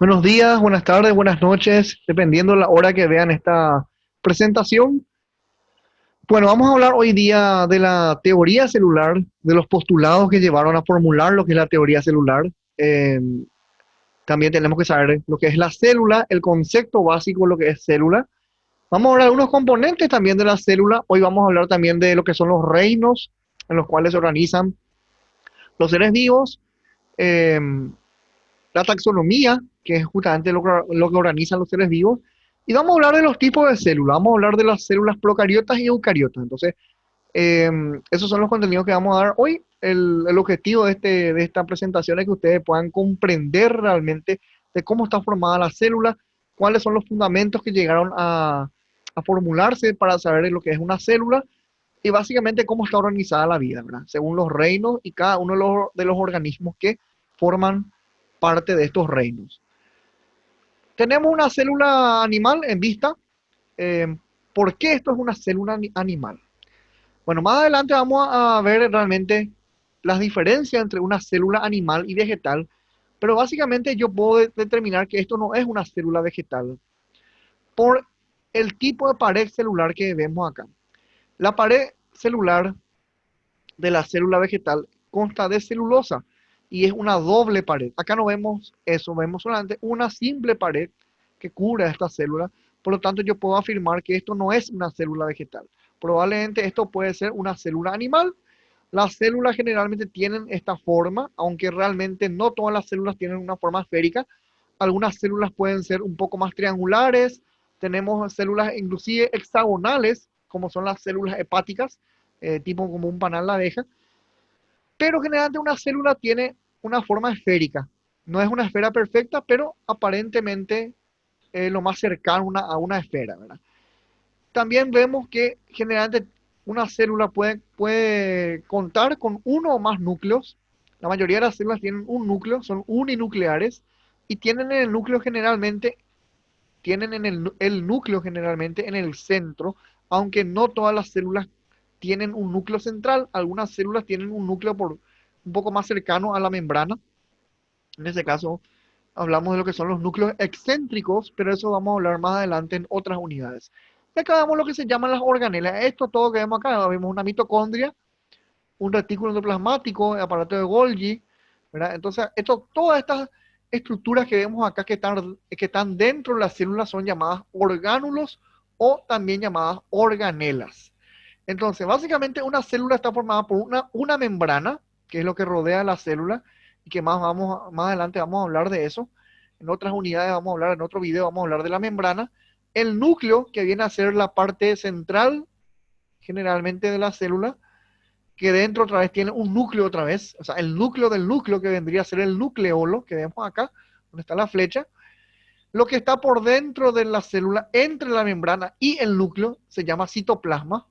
Buenos días, buenas tardes, buenas noches, dependiendo la hora que vean esta presentación. Bueno, vamos a hablar hoy día de la teoría celular, de los postulados que llevaron a formular lo que es la teoría celular. Eh, También tenemos que saber lo que es la célula, el concepto básico de lo que es célula. Vamos a hablar de algunos componentes también de la célula. Hoy vamos a hablar también de lo que son los reinos en los cuales se organizan los seres vivos. Eh, la taxonomía, que es justamente lo que organizan los seres vivos, y vamos a hablar de los tipos de células, vamos a hablar de las células procariotas y eucariotas. Entonces, eh, esos son los contenidos que vamos a dar hoy. El objetivo de esta presentación es que ustedes puedan comprender realmente de cómo está formada la célula, cuáles son los fundamentos que llegaron a formularse para saber lo que es una célula y básicamente cómo está organizada la vida, ¿verdad? Según los reinos y cada uno de los organismos que forman parte de estos reinos. Tenemos una célula animal en vista. Eh, ¿Por qué esto es una célula animal? Bueno, más adelante vamos a ver realmente las diferencias entre una célula animal y vegetal, pero básicamente yo puedo determinar que esto no es una célula vegetal por el tipo de pared celular que vemos acá. La pared celular de la célula vegetal consta de celulosa y es una doble pared. Acá no vemos eso, vemos solamente una simple pared que cubre a esta célula. Por lo tanto, yo puedo afirmar que esto no es una célula vegetal. Probablemente esto puede ser una célula animal. Las células generalmente tienen esta forma, aunque realmente no todas las células tienen una forma esférica. Algunas células pueden ser un poco más triangulares. Tenemos células inclusive hexagonales, como son las células hepáticas, tipo como un panal de abeja. Pero generalmente una célula tiene una forma esférica. No es una esfera perfecta, pero aparentemente lo más cercano a una esfera, ¿verdad? También vemos que generalmente una célula puede contar con uno o más núcleos. La mayoría de las células tienen un núcleo, son uninucleares y tienen en el núcleo generalmente, tienen en el núcleo generalmente en el centro, aunque no todas las células tienen un núcleo central. Algunas células tienen un núcleo un poco más cercano a la membrana. En este caso, hablamos de lo que son los núcleos excéntricos, pero eso vamos a hablar más adelante en otras unidades. Y acá vemos lo que se llaman las organelas. Esto todo que vemos acá, vemos una mitocondria, un retículo endoplasmático, el aparato de Golgi, ¿verdad? Entonces, todas estas estructuras que vemos acá que están dentro de las células son llamadas orgánulos o también llamadas organelas. Entonces, básicamente una célula está formada por una membrana, que es lo que rodea la célula, y que más adelante vamos a hablar de eso. En otras unidades vamos a hablar, en otro video vamos a hablar de la membrana. El núcleo, que viene a ser la parte central, generalmente de la célula, que dentro otra vez tiene un núcleo otra vez, o sea, el núcleo del núcleo, que vendría a ser el nucleolo, que vemos acá, donde está la flecha. Lo que está por dentro de la célula, entre la membrana y el núcleo, se llama citoplasma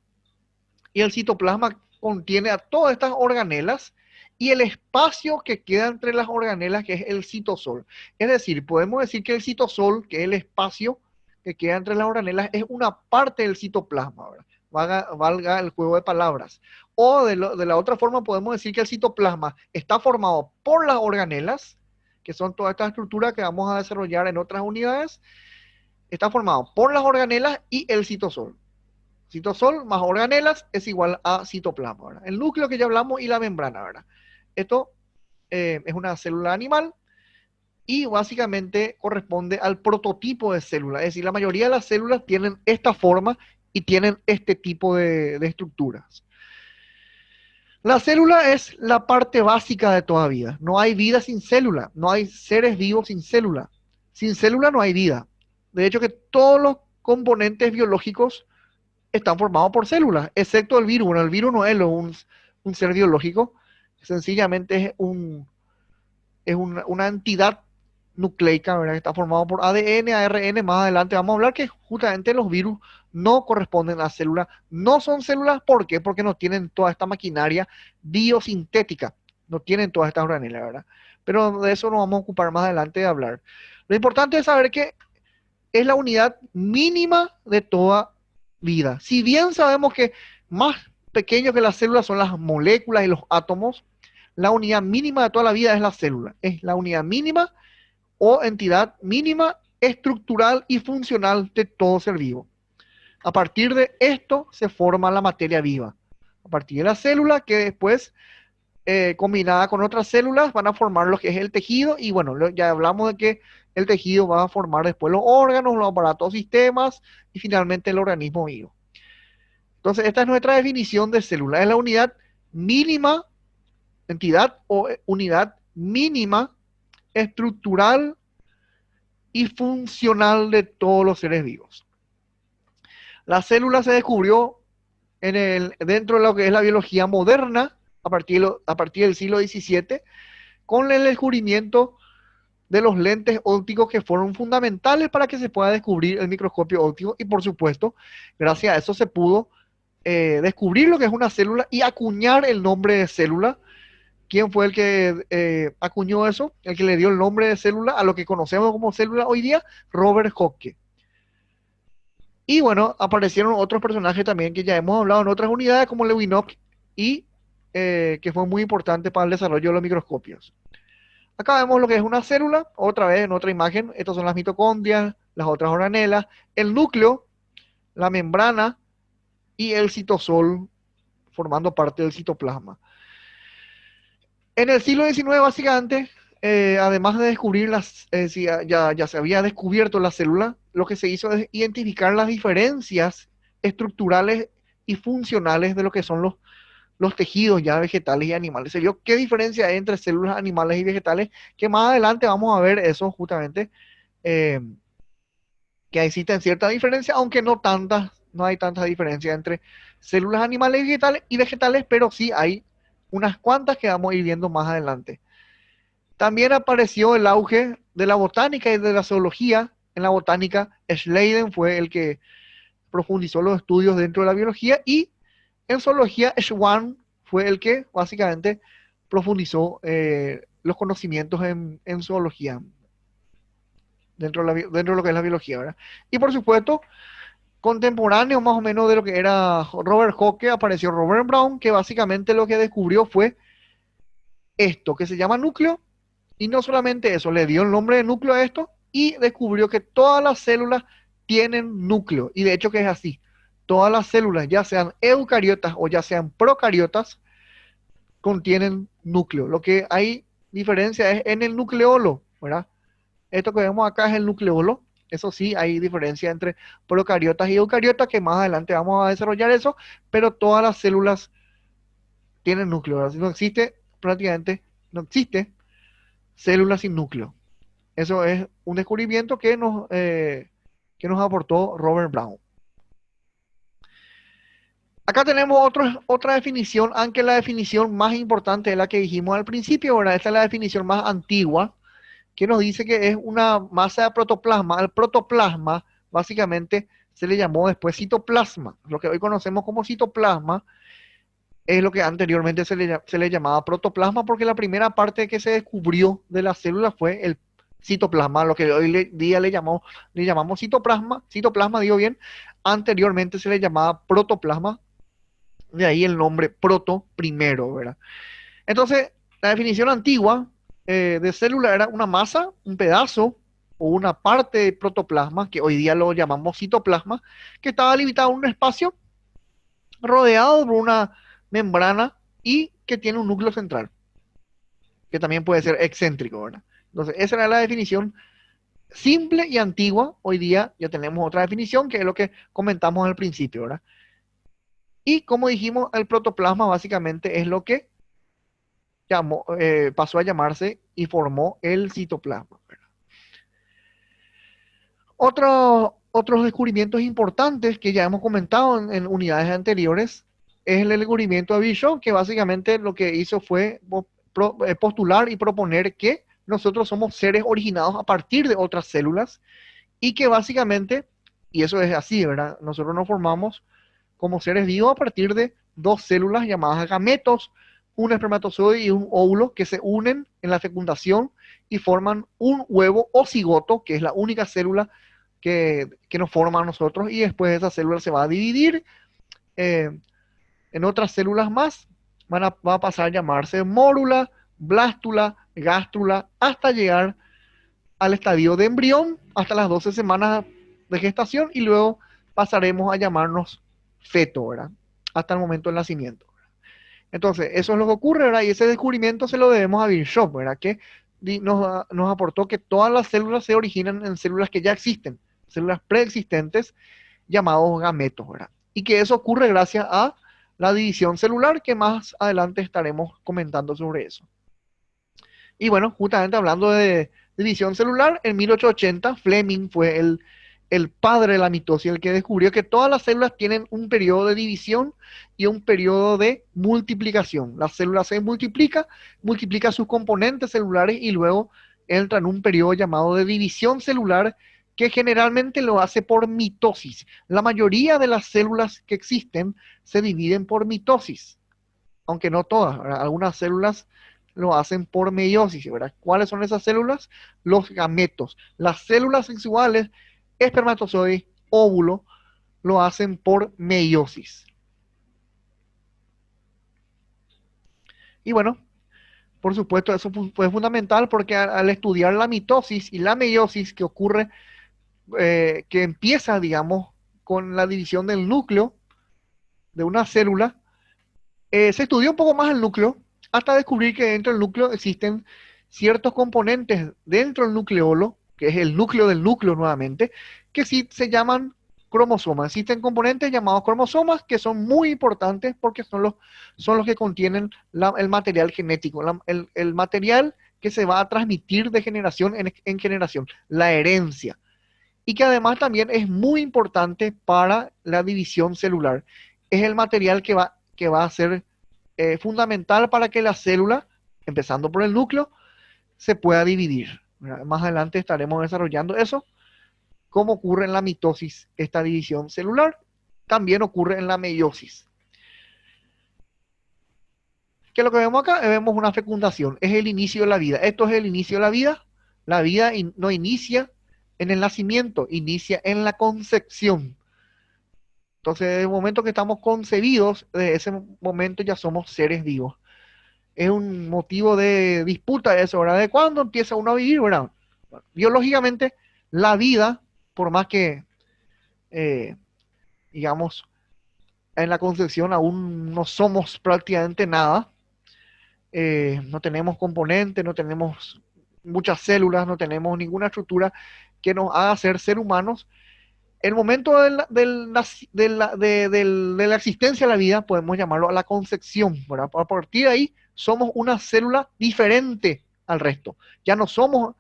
y el citoplasma contiene a todas estas organelas y el espacio que queda entre las organelas, que es el citosol. Es decir, podemos decir que el citosol, que es el espacio que queda entre las organelas, es una parte del citoplasma, ¿verdad? Valga el juego de palabras. O de la otra forma podemos decir que el citoplasma está formado por las organelas, que son todas estas estructuras que vamos a desarrollar en otras unidades, está formado por las organelas y el citosol. Citosol más organelas es igual a citoplasma, ¿verdad? El núcleo que ya hablamos y la membrana, ¿verdad? Esto es una célula animal y básicamente corresponde al prototipo de célula. Es decir, la mayoría de las células tienen esta forma y tienen este tipo de estructuras. La célula es la parte básica de toda vida. No hay vida sin célula. No hay seres vivos sin célula. Sin célula no hay vida. De hecho, que todos los componentes biológicos están formados por células, excepto el virus. Bueno, el virus no es un ser biológico, sencillamente una entidad nucleica, ¿verdad? Que está formado por ADN, ARN. Más adelante vamos a hablar que justamente los virus no corresponden a células. No son células, ¿por qué? Porque no tienen toda esta maquinaria biosintética, no tienen todas estas organelas, ¿verdad? Pero de eso nos vamos a ocupar más adelante de hablar. Lo importante es saber que es la unidad mínima de toda vida. Si bien sabemos que más pequeños que las células son las moléculas y los átomos, la unidad mínima de toda la vida es la célula. Es la unidad mínima o entidad mínima, estructural y funcional de todo ser vivo. A partir de esto se forma la materia viva. A partir de la célula que después, combinada con otras células, van a formar lo que es el tejido. Y bueno, ya hablamos de que el tejido va a formar después los órganos, los aparatos, sistemas y finalmente el organismo vivo. Entonces, esta es nuestra definición de célula. Es la unidad mínima, entidad o unidad mínima, estructural y funcional de todos los seres vivos. La célula se descubrió dentro de lo que es la biología moderna a partir del siglo XVII, con el descubrimiento de los lentes ópticos que fueron fundamentales para que se pueda descubrir el microscopio óptico, y por supuesto, gracias a eso se pudo descubrir lo que es una célula y acuñar el nombre de célula. ¿Quién fue el que acuñó eso? El que le dio el nombre de célula a lo que conocemos como célula hoy día, Robert Hooke. Y bueno, aparecieron otros personajes también que ya hemos hablado en otras unidades, como Leeuwenhoek, y que fue muy importante para el desarrollo de los microscopios. Acá vemos lo que es una célula, otra vez en otra imagen. Estas son las mitocondrias, las otras organelas, el núcleo, la membrana y el citosol formando parte del citoplasma. En el siglo XIX, básicamente, además de descubrir ya se había descubierto la célula, lo que se hizo es identificar las diferencias estructurales y funcionales de lo que son los tejidos ya vegetales y animales. Se vio qué diferencia hay entre células animales y vegetales, que más adelante vamos a ver eso justamente, que existen ciertas diferencias, aunque no hay tantas diferencias entre células animales y vegetales, pero sí hay unas cuantas que vamos a ir viendo más adelante. También apareció el auge de la botánica y de la zoología. En la botánica, Schleiden fue el que profundizó los estudios dentro de la biología, y en zoología, Schwann fue el que básicamente profundizó los conocimientos en zoología, dentro de lo que es la biología, ¿verdad? Y por supuesto, contemporáneo más o menos de lo que era Robert Hooke, apareció Robert Brown, que básicamente lo que descubrió fue esto, que se llama núcleo, y no solamente eso, le dio el nombre de núcleo a esto, y descubrió que todas las células tienen núcleo, y de hecho que es así. Todas las células, ya sean eucariotas o ya sean procariotas, contienen núcleo. Lo que hay diferencia es en el nucleolo, ¿verdad? Esto que vemos acá es el nucleolo. Eso sí, hay diferencia entre procariotas y eucariotas, que más adelante vamos a desarrollar eso, pero todas las células tienen núcleo, ¿verdad? No existe, prácticamente, no existe célula sin núcleo. Eso es un descubrimiento que nos aportó Robert Brown. Acá tenemos otra definición, aunque la definición más importante es la que dijimos al principio, ¿verdad? Esta es la definición más antigua, que nos dice que es una masa de protoplasma. Al protoplasma, básicamente, se le llamó después citoplasma. Lo que hoy conocemos como citoplasma es lo que anteriormente se le llamaba protoplasma, porque la primera parte que se descubrió de la célula fue el citoplasma, lo que hoy día le llamamos citoplasma, digo bien. Anteriormente se le llamaba protoplasma, de ahí el nombre proto, primero, ¿verdad? Entonces, la definición antigua de célula era una masa, un pedazo o una parte de protoplasma, que hoy día lo llamamos citoplasma, que estaba limitado a un espacio rodeado por una membrana y que tiene un núcleo central, que también puede ser excéntrico, ¿verdad? Entonces, esa era la definición simple y antigua. Hoy día ya tenemos otra definición, que es lo que comentamos al principio, ¿verdad? Y como dijimos, el protoplasma básicamente es lo que pasó a llamarse y formó el citoplasma, ¿verdad? Otros descubrimientos importantes que ya hemos comentado en unidades anteriores es el descubrimiento de Bishop, que básicamente lo que hizo fue postular y proponer que nosotros somos seres originados a partir de otras células, y que básicamente, y eso es así, ¿verdad? Nosotros nos formamos como seres vivos a partir de dos células llamadas gametos, un espermatozoide y un óvulo, que se unen en la fecundación y forman un huevo o cigoto, que es la única célula que nos forma a nosotros, y después esa célula se va a dividir en otras células más. Va a pasar a llamarse mórula, blástula, gástrula, hasta llegar al estadio de embrión hasta las 12 semanas de gestación y luego pasaremos a llamarnos feto, ¿verdad? Hasta el momento del nacimiento. Entonces, eso es lo que ocurre, ¿verdad? Y ese descubrimiento se lo debemos a Virchow, ¿verdad? Que nos aportó que todas las células se originan en células que ya existen, células preexistentes llamados gametos, ¿verdad? Y que eso ocurre gracias a la división celular, que más adelante estaremos comentando sobre eso. Y bueno, justamente hablando de división celular, en 1880 Fleming fue el padre de la mitosis, el que descubrió que todas las células tienen un periodo de división y un periodo de multiplicación. La célula se multiplica sus componentes celulares y luego entra en un periodo llamado de división celular, que generalmente lo hace por mitosis. La mayoría de las células que existen se dividen por mitosis, aunque no todas, ¿verdad? Algunas células lo hacen por meiosis, ¿verdad? ¿Cuáles son esas células? Los gametos. Las células sexuales, espermatozoide, óvulo, lo hacen por meiosis. Y bueno, por supuesto, eso fue fundamental porque al estudiar la mitosis y la meiosis que ocurre, que empieza, digamos, con la división del núcleo de una célula, se estudió un poco más el núcleo hasta descubrir que dentro del núcleo existen ciertos componentes dentro del nucleolo, que es el núcleo del núcleo nuevamente, que sí se llaman cromosomas. Existen componentes llamados cromosomas que son muy importantes porque son los que contienen el material genético, el material que se va a transmitir de generación en generación, la herencia. Y que además también es muy importante para la división celular. Es el material que va a ser fundamental para que la célula, empezando por el núcleo, se pueda dividir. Más adelante estaremos desarrollando eso, cómo ocurre en la mitosis esta división celular, también ocurre en la meiosis. ¿Qué es lo que vemos acá? Vemos una fecundación, es el inicio de la vida. Esto es el inicio de la vida no inicia en el nacimiento, inicia en la concepción. Entonces, desde el momento que estamos concebidos, desde ese momento ya somos seres vivos. Es un motivo de disputa eso, ¿verdad? ¿De cuándo empieza uno a vivir, verdad? Bueno, biológicamente, la vida, por más que, eh, digamos, en la concepción aún no somos prácticamente nada, no tenemos componentes, no tenemos muchas células, no tenemos ninguna estructura que nos haga ser humanos. El momento de la existencia de la vida podemos llamarlo a la concepción, ¿verdad? A partir de ahí somos una célula diferente al resto. Ya no somos,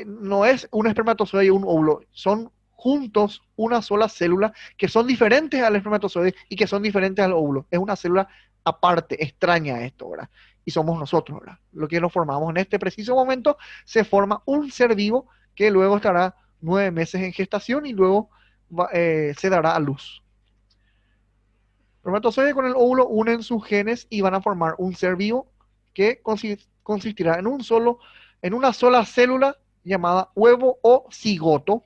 no es un espermatozoide y un óvulo, son juntos una sola célula que son diferentes al espermatozoide y que son diferentes al óvulo. Es una célula aparte, extraña a esto, ¿verdad? Y somos nosotros, ¿verdad? Lo que nos formamos en este preciso momento, se forma un ser vivo que luego estará 9 meses en gestación y luego se dará a luz. El espermatozoide con el óvulo unen sus genes y van a formar un ser vivo que consistirá en una sola célula llamada huevo o cigoto,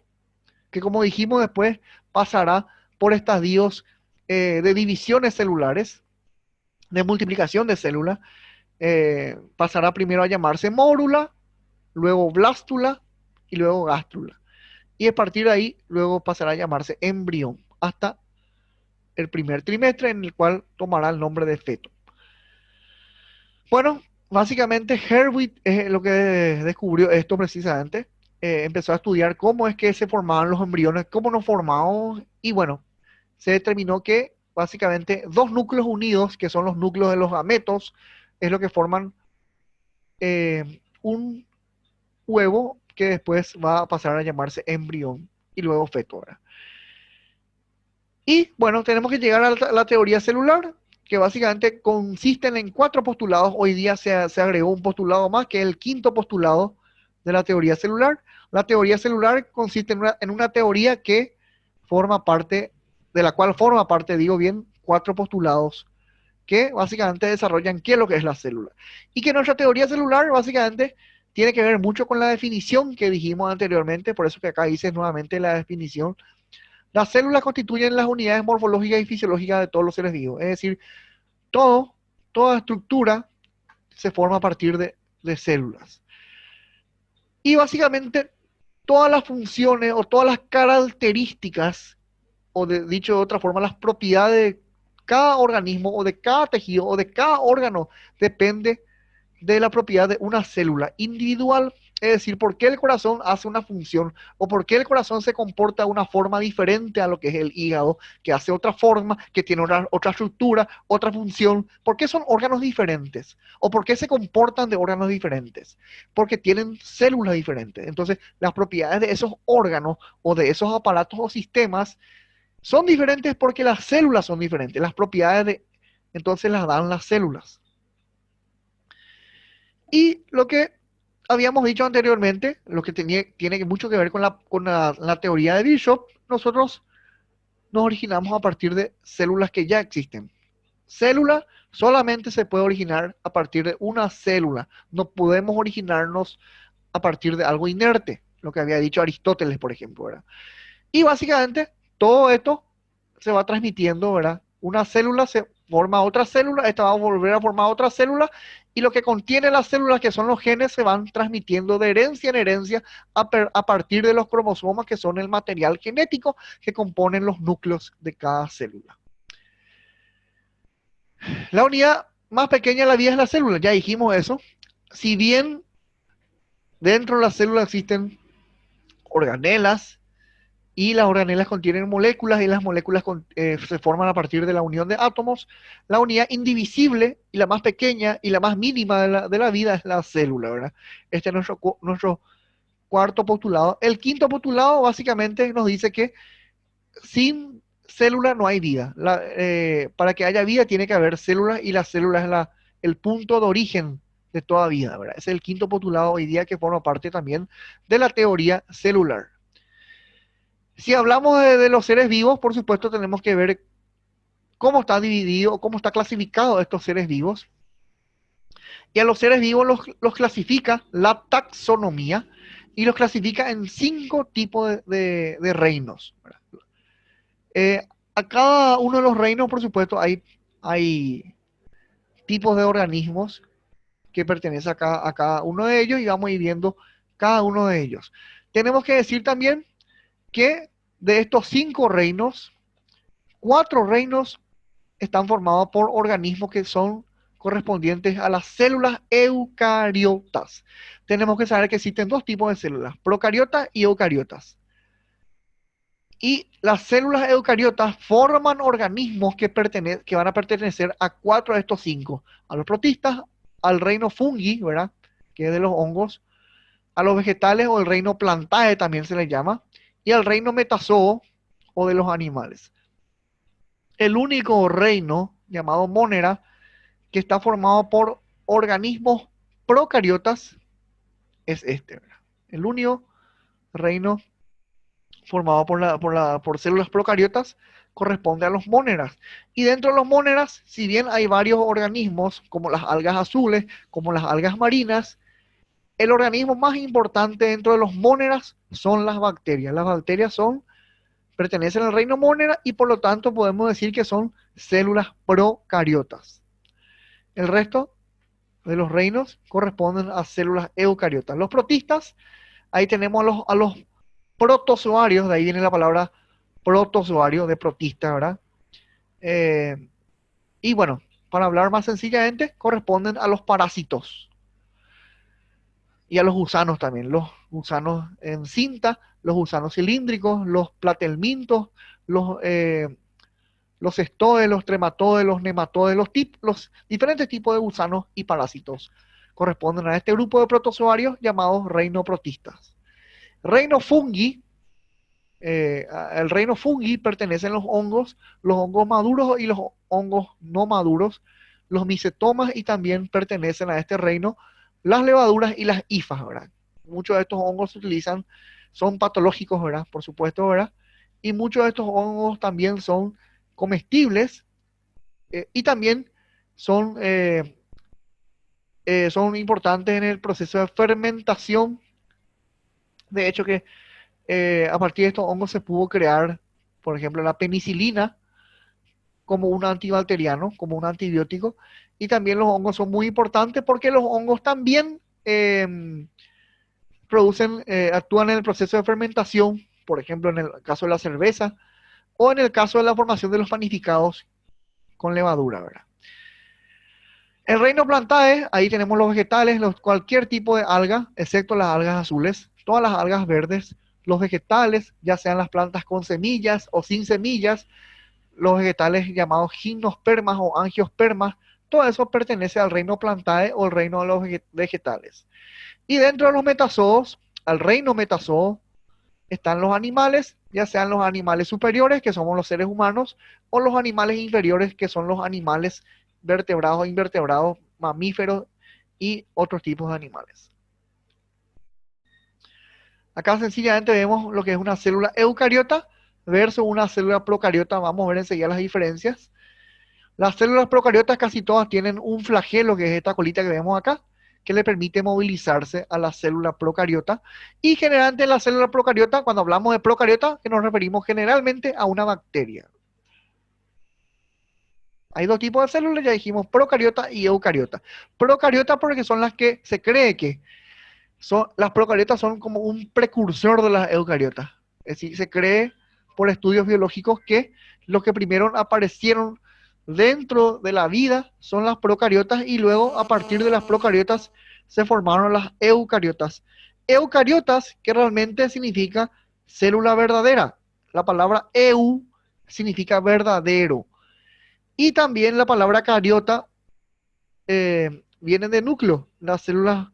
que como dijimos después pasará por estadios de divisiones celulares, de multiplicación de células. Pasará primero a llamarse mórula, luego blástula y luego gástrula. Y a partir de ahí, luego pasará a llamarse embrión, hasta el primer trimestre, en el cual tomará el nombre de feto. Bueno, básicamente Herbig es lo que descubrió esto precisamente. Empezó a estudiar cómo es que se formaban los embriones, cómo nos formamos, y bueno, se determinó que básicamente dos núcleos unidos, que son los núcleos de los gametos, es lo que forman un huevo que después va a pasar a llamarse embrión y luego feto, ¿verdad? Y bueno, tenemos que llegar a la teoría celular, que básicamente consisten en 4 postulados. Hoy día se agregó un postulado más, que es el quinto postulado de la teoría celular. La teoría celular consiste en una teoría que forma parte, de la cual forma parte, digo bien, 4 postulados que básicamente desarrollan qué es lo que es la célula. Y que nuestra teoría celular básicamente tiene que ver mucho con la definición que dijimos anteriormente, por eso que acá dice nuevamente la definición. Las células constituyen las unidades morfológicas y fisiológicas de todos los seres vivos. Es decir, toda estructura se forma a partir de células. Y básicamente todas las funciones o todas las características, dicho de otra forma, las propiedades de cada organismo o de cada tejido o de cada órgano depende de la propiedad de una célula individual, es decir, por qué el corazón hace una función o por qué el corazón se comporta de una forma diferente a lo que es el hígado, que hace otra forma, que tiene otra estructura, otra función, por qué son órganos diferentes o por qué se comportan de órganos diferentes, porque tienen células diferentes. Entonces, las propiedades de esos órganos o de esos aparatos o sistemas son diferentes porque las células son diferentes, las propiedades entonces las dan las células. Y lo que habíamos dicho anteriormente, lo que tiene mucho que ver con la teoría de Bishop, nosotros nos originamos a partir de células que ya existen. Célula solamente se puede originar a partir de una célula. No podemos originarnos a partir de algo inerte, lo que había dicho Aristóteles, por ejemplo, ¿verdad? Y básicamente todo esto se va transmitiendo, ¿verdad? Una célula se forma otra célula, esta va a volver a formar otra célula, y lo que contiene las células, que son los genes, se van transmitiendo de herencia en herencia a partir de los cromosomas, que son el material genético que componen los núcleos de cada célula. La unidad más pequeña de la vida es la célula, ya dijimos eso. Si bien dentro de la célula existen organelas, y las organelas contienen moléculas y las moléculas se forman a partir de la unión de átomos. La unidad indivisible y la más pequeña y la más mínima de la vida es la célula, ¿verdad? Este es nuestro cuarto postulado. El quinto postulado básicamente nos dice que sin célula no hay vida. Para que haya vida tiene que haber células y la célula es el punto de origen de toda vida, ¿verdad? Es el quinto postulado hoy día que forma parte también de la teoría celular. Si hablamos de los seres vivos, por supuesto tenemos que ver cómo está dividido, cómo está clasificado estos seres vivos. Y a los seres vivos los clasifica la taxonomía y los clasifica en 5 tipos de reinos. A cada uno de los reinos, por supuesto, hay tipos de organismos que pertenecen a cada uno de ellos y vamos a ir viendo cada uno de ellos. Tenemos que decir también que de estos 5 reinos, 4 reinos están formados por organismos que son correspondientes a las células eucariotas. Tenemos que saber que existen 2 tipos de células, procariotas y eucariotas. Y las células eucariotas forman organismos que van a pertenecer a 4 de estos 5. A los protistas, al reino fungi, ¿verdad? Que es de los hongos, a los vegetales o el reino plantae también se les llama, y al reino metazoo o de los animales. El único reino llamado Monera, que está formado por organismos procariotas, es este, ¿verdad? El único reino formado por células procariotas corresponde a los móneras. Y dentro de los móneras, si bien hay varios organismos, como las algas azules, como las algas marinas, el organismo más importante dentro de los móneras son las bacterias. Las bacterias pertenecen al reino mónera y por lo tanto podemos decir que son células procariotas. El resto de los reinos corresponden a células eucariotas. Los protistas, ahí tenemos a los protozoarios, de ahí viene la palabra protozoario, de protista, ¿verdad? Y bueno, para hablar más sencillamente, corresponden a los parásitos y a los gusanos también. Los gusanos en cinta, los gusanos cilíndricos, los platelmintos, los estodes, los trematodes, los nematodes, los diferentes tipos de gusanos y parásitos corresponden a este grupo de protozoarios llamados reino protistas. Reino fungi, el reino fungi pertenecen los hongos maduros y los hongos no maduros, los micetomas y también pertenecen a este reino las levaduras y las hifas, ¿verdad? Muchos de estos hongos se utilizan, son patológicos, ¿verdad? Por supuesto, ¿verdad? Y muchos de estos hongos también son comestibles y también son, son importantes en el proceso de fermentación. De hecho que a partir de estos hongos se pudo crear, por ejemplo, la penicilina como un antibacteriano, como un antibiótico, y también los hongos son muy importantes porque los hongos también actúan en el proceso de fermentación, por ejemplo, en el caso de la cerveza, o en el caso de la formación de los panificados con levadura, ¿verdad? El reino Plantae, ahí tenemos los vegetales, cualquier tipo de alga, excepto las algas azules, todas las algas verdes, los vegetales, ya sean las plantas con semillas o sin semillas, los vegetales llamados gimnospermas o angiospermas, todo eso pertenece al reino Plantae o el reino de los vegetales. Y dentro de los metazoos, al reino metazoo, están los animales, ya sean los animales superiores, que somos los seres humanos, o los animales inferiores, que son los animales vertebrados, invertebrados, mamíferos y otros tipos de animales. Acá sencillamente vemos lo que es una célula eucariota versus una célula procariota. Vamos a ver enseguida las diferencias. Las células procariotas casi todas tienen un flagelo, que es esta colita que vemos acá, que le permite movilizarse a la célula procariota. Y generalmente en la célula procariota, cuando hablamos de procariota, que nos referimos generalmente a una bacteria. Hay dos tipos de células, ya dijimos procariota y eucariota. Procariota porque son las que se cree que las procariotas son como un precursor de las eucariotas. Es decir, se cree por estudios biológicos que los que primero aparecieron dentro de la vida son las procariotas y luego a partir de las procariotas se formaron las eucariotas. Eucariotas, que realmente significa célula verdadera. La palabra eu significa verdadero. Y también la palabra cariota viene de núcleo. Las células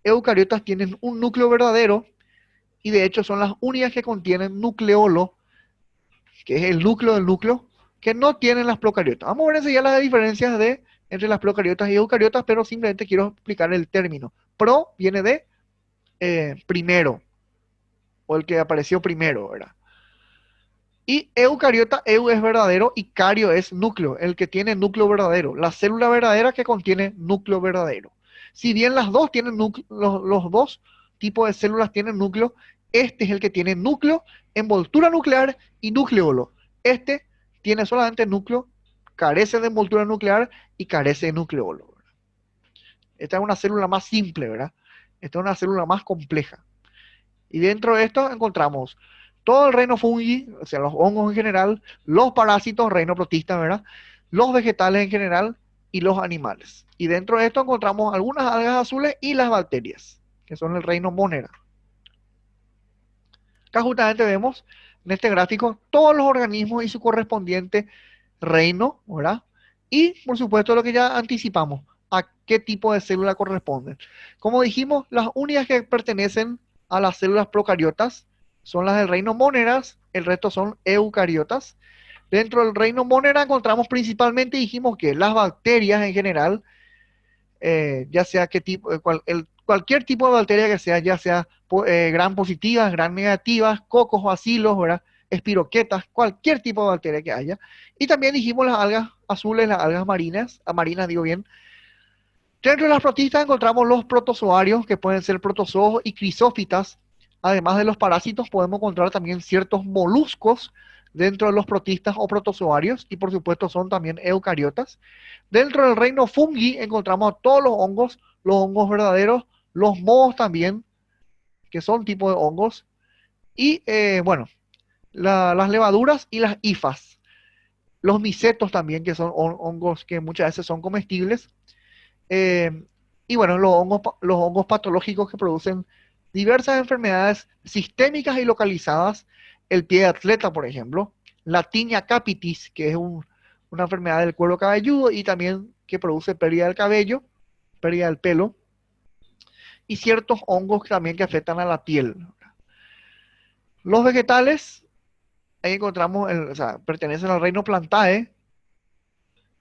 eucariotas tienen un núcleo verdadero y de hecho son las únicas que contienen nucleolo, que es el núcleo del núcleo, que no tienen las procariotas. Vamos a ver enseguida las diferencias entre las procariotas y eucariotas, pero simplemente quiero explicar el término. Pro viene de primero, o el que apareció primero, ¿verdad? Y eucariota, eu es verdadero y cario es núcleo, el que tiene núcleo verdadero, la célula verdadera que contiene núcleo verdadero. Si bien las dos tienen núcleo, los dos tipos de células tienen núcleo, este es el que tiene núcleo, envoltura nuclear y nucleolo. Este tiene solamente núcleo, carece de envoltura nuclear y carece de nucleolo, ¿verdad? Esta es una célula más simple, ¿verdad? Esta es una célula más compleja. Y dentro de esto encontramos todo el reino fungi, o sea, los hongos en general, los parásitos, reino protista, ¿verdad? Los vegetales en general y los animales. Y dentro de esto encontramos algunas algas azules y las bacterias, que son el reino Monera. Acá justamente vemos en este gráfico todos los organismos y su correspondiente reino, ¿verdad? Y por supuesto lo que ya anticipamos, a qué tipo de célula corresponden. Como dijimos, las únicas que pertenecen a las células procariotas son las del reino Moneras, el resto son eucariotas. Dentro del reino Monera encontramos principalmente, dijimos que las bacterias en general, ya sea qué tipo, cualquier tipo de bacteria que sea, ya sea gran positivas, gran negativas, cocos, bacilos, ¿verdad? Espiroquetas, cualquier tipo de bacteria que haya. Y también dijimos las algas azules, las algas marinas, digo bien. Dentro de las protistas encontramos los protozoarios, que pueden ser protozoos y crisófitas. Además de los parásitos, podemos encontrar también ciertos moluscos dentro de los protistas o protozoarios, y por supuesto son también eucariotas. Dentro del reino fungi encontramos todos los hongos verdaderos, los mohos también, que son tipos de hongos, y bueno, las levaduras y las hifas. Los micetos también, que son hongos que muchas veces son comestibles. Y bueno, los hongos patológicos que producen diversas enfermedades sistémicas y localizadas, el pie de atleta, por ejemplo, la tinea capitis, que es una enfermedad del cuero cabelludo y también que produce pérdida del cabello, pérdida del pelo, y ciertos hongos también que afectan a la piel. Los vegetales, ahí encontramos, o sea, pertenecen al reino Plantae,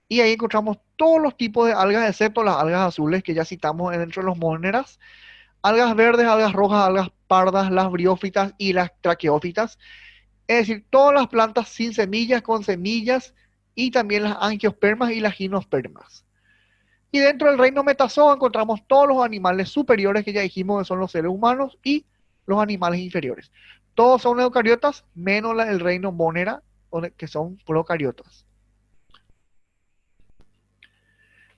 y ahí encontramos todos los tipos de algas, excepto las algas azules que ya citamos dentro de los moneras. Algas verdes, algas rojas, algas pardas, las briófitas y las traqueófitas. Es decir, todas las plantas sin semillas, con semillas, y también las angiospermas y las gimnospermas. Y dentro del reino metazoo encontramos todos los animales superiores que ya dijimos que son los seres humanos y los animales inferiores. Todos son eucariotas, menos el reino monera, que son procariotas.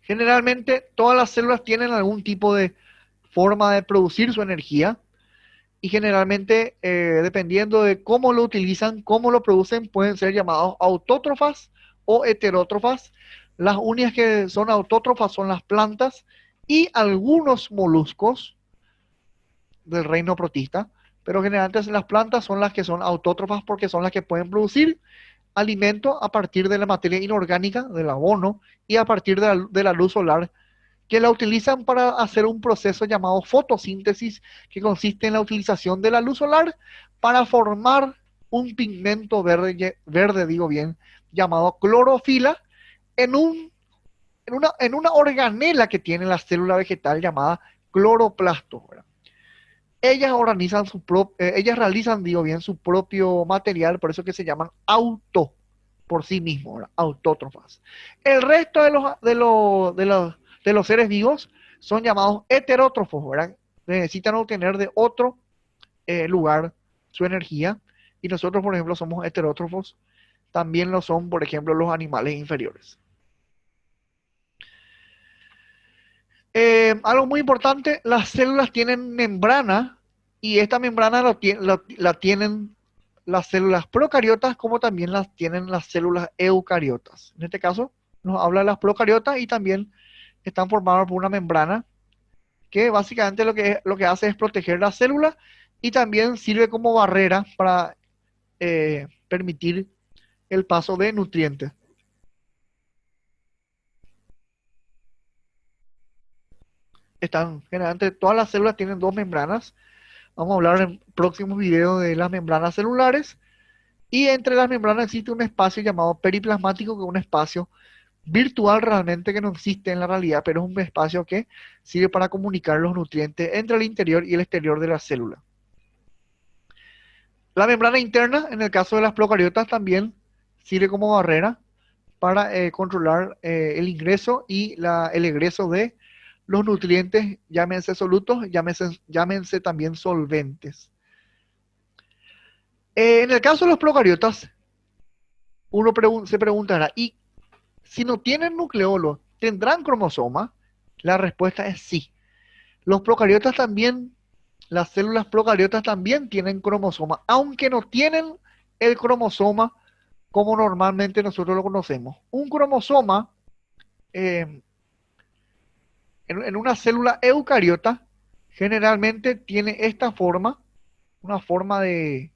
Generalmente todas las células tienen algún tipo de forma de producir su energía y generalmente, dependiendo de cómo lo utilizan, cómo lo producen, pueden ser llamados autótrofas o heterótrofas. Las únicas que son autótrofas son las plantas y algunos moluscos del reino protista, pero generalmente las plantas son las que son autótrofas porque son las que pueden producir alimento a partir de la materia inorgánica, del abono, y a partir de la luz solar, que la utilizan para hacer un proceso llamado fotosíntesis, que consiste en la utilización de la luz solar para formar un pigmento verde digo bien, llamado clorofila, en, un, en una organela que tiene la célula vegetal llamada cloroplasto, ¿verdad? Ellas realizan, digo bien, su propio material, por eso que se llaman por sí mismos, ¿verdad? Autótrofas. El resto de los seres vivos son llamados heterótrofos, ¿verdad? Necesitan obtener de otro lugar su energía, y nosotros, por ejemplo, somos heterótrofos. También lo son, por ejemplo, los animales inferiores. Algo muy importante, las células tienen membrana y esta membrana la tienen las células procariotas como también las tienen las células eucariotas. En este caso nos habla de las procariotas y también están formadas por una membrana que básicamente lo que hace es proteger la célula y también sirve como barrera para permitir el paso de nutrientes. Generalmente todas las células tienen dos membranas. Vamos a hablar en próximos videos de las membranas celulares. Y entre las membranas existe un espacio llamado periplasmático, que es un espacio virtual realmente que no existe en la realidad, pero es un espacio que sirve para comunicar los nutrientes entre el interior y el exterior de la célula. La membrana interna, en el caso de las procariotas, también sirve como barrera para controlar el ingreso y el egreso de los nutrientes, llámense solutos, llámense también solventes. En el caso de los procariotas, uno se preguntará, ¿y si no tienen nucleolo, tendrán cromosoma? La respuesta es sí. Los procariotas también, las células procariotas también tienen cromosoma, aunque no tienen el cromosoma como normalmente nosotros lo conocemos. Un cromosoma en una célula eucariota generalmente tiene esta forma, una forma de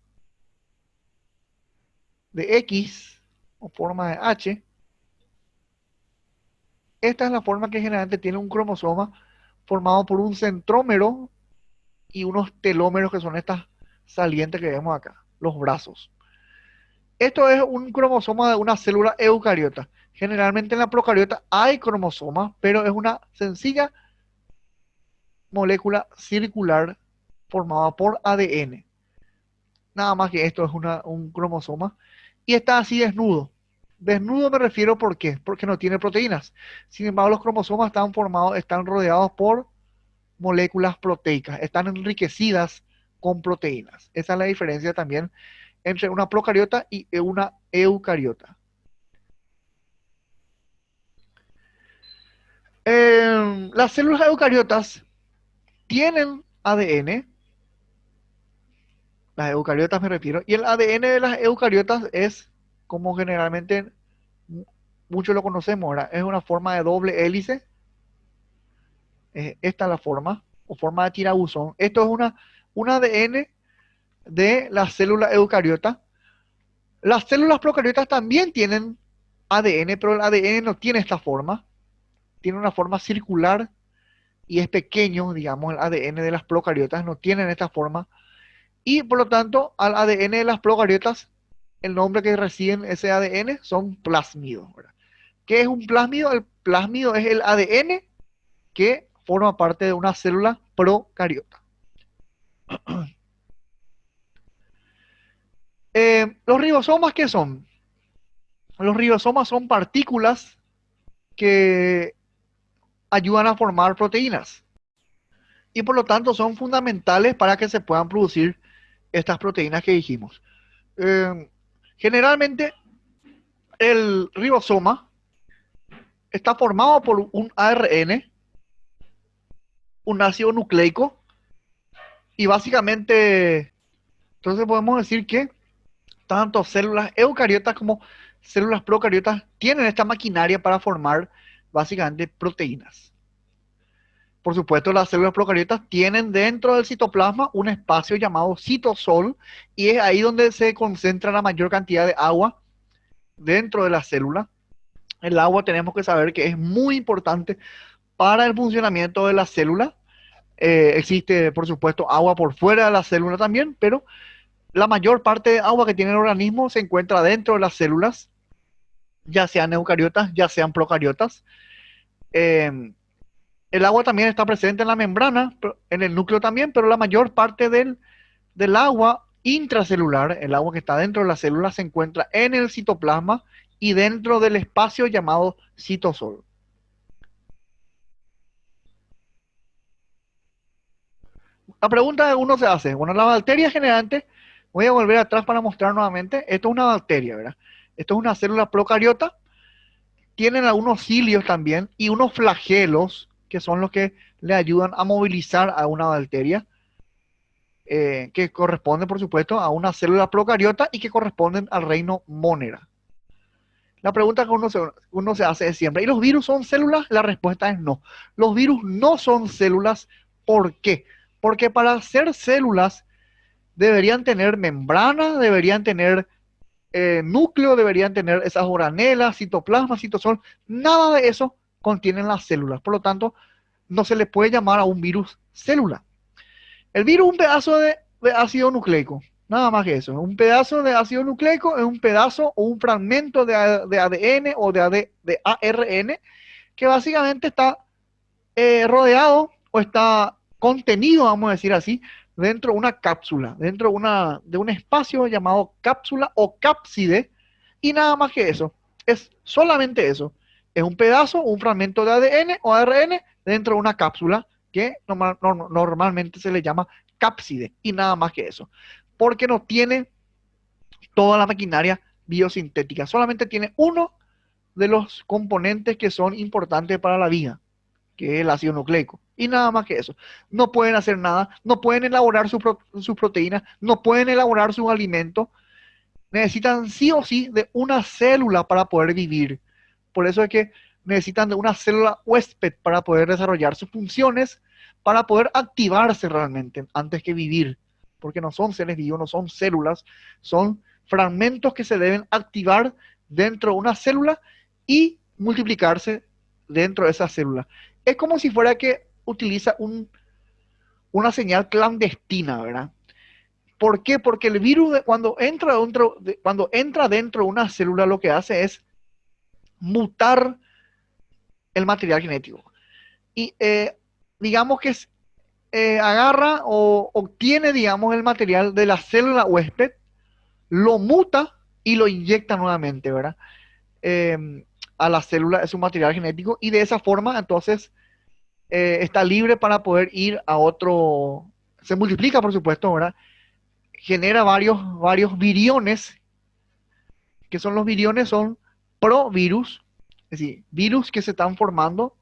X o forma de H. Esta es la forma que generalmente tiene un cromosoma formado por un centrómero y unos telómeros, que son estas salientes que vemos acá, los brazos. Esto es un cromosoma de una célula eucariota. Generalmente en la procariota hay cromosomas, pero es una sencilla molécula circular formada por ADN. Nada más que esto es un cromosoma. Y está así desnudo. Desnudo me refiero, ¿por qué? Porque no tiene proteínas. Sin embargo, los cromosomas están rodeados por moléculas proteicas, están enriquecidas con proteínas. Esa es la diferencia también entre una procariota y una eucariota. Las células eucariotas tienen ADN, las eucariotas me refiero, y el ADN de las eucariotas es, como generalmente muchos lo conocemos, ¿verdad? Es una forma de doble hélice. Esta es la forma, o forma de tirabuzón. Esto es un ADN de la célula eucariota. Las células procariotas también tienen ADN, pero el ADN no tiene esta forma. Tiene una forma circular y es pequeño, digamos, el ADN de las procariotas no tienen esta forma. Y por lo tanto, al ADN de las procariotas, el nombre que reciben ese ADN son plásmidos, ¿verdad? ¿Qué es un plásmido? El plásmido es el ADN que forma parte de una célula procariota. ¿Los ribosomas qué son? Los ribosomas son partículas que ayudan a formar proteínas y por lo tanto son fundamentales para que se puedan producir estas proteínas que dijimos. Generalmente el ribosoma está formado por un ARN un ácido nucleico y básicamente, entonces podemos decir que tanto células eucariotas como células procariotas tienen esta maquinaria para formar básicamente proteínas. Por supuesto, las células procariotas tienen dentro del citoplasma un espacio llamado citosol y es ahí donde se concentra la mayor cantidad de agua dentro de la célula. El agua tenemos que saber que es muy importante para el funcionamiento de la célula. Existe, por supuesto, agua por fuera de la célula también, pero la mayor parte de agua que tiene el organismo se encuentra dentro de las células, ya sean eucariotas, ya sean procariotas. Eh, el agua también está presente en la membrana, en el núcleo también, pero la mayor parte del agua intracelular, el agua que está dentro de la célula, se encuentra en el citoplasma y dentro del espacio llamado citosol. La pregunta que uno se hace, bueno, la bacteria generante, voy a volver atrás para mostrar nuevamente, esto es una bacteria, ¿verdad? Esto es una célula procariota, tienen algunos cilios también y unos flagelos, que son los que le ayudan a movilizar a una bacteria, que corresponden, por supuesto, a una célula procariota y que corresponden al reino Monera. La pregunta que uno se hace es siempre, ¿y los virus son células? La respuesta es no. Los virus no son células. ¿Por qué? Porque para ser células deberían tener membrana, deberían tener núcleo, deberían tener esas organelas, citoplasma, citosol. Nada de eso contienen las células. Por lo tanto, no se le puede llamar a un virus célula. El virus es un pedazo de ácido nucleico. Nada más que eso. Un pedazo de ácido nucleico es un pedazo o un fragmento de ADN o de ARN que básicamente está rodeado o está contenido, vamos a decir así, dentro de una cápsula, dentro de un espacio llamado cápsula o cápside, y nada más que eso. Es solamente eso. Es un pedazo, un fragmento de ADN o ARN dentro de una cápsula que normalmente se le llama cápside, y nada más que eso. Porque no tiene toda la maquinaria biosintética, solamente tiene uno de los componentes que son importantes para la vida, que es el ácido nucleico. Y nada más que eso. No pueden hacer nada, no pueden elaborar sus proteínas, no pueden elaborar sus alimentos. Necesitan sí o sí de una célula para poder vivir. Por eso es que necesitan de una célula huésped para poder desarrollar sus funciones, para poder activarse realmente antes que vivir. Porque no son seres vivos, no son células, son fragmentos que se deben activar dentro de una célula y multiplicarse dentro de esa célula. Es como si fuera que utiliza una señal clandestina, ¿verdad? ¿Por qué? Porque el virus cuando entra dentro de una célula lo que hace es mutar el material genético. Y digamos que agarra o obtiene, digamos, el material de la célula huésped, lo muta y lo inyecta nuevamente, ¿verdad? A la célula es un material genético y de esa forma entonces está libre para poder ir a otro, se multiplica por supuesto, ¿verdad? Genera varios viriones, que son los viriones, son provirus, es decir, virus que se están formando,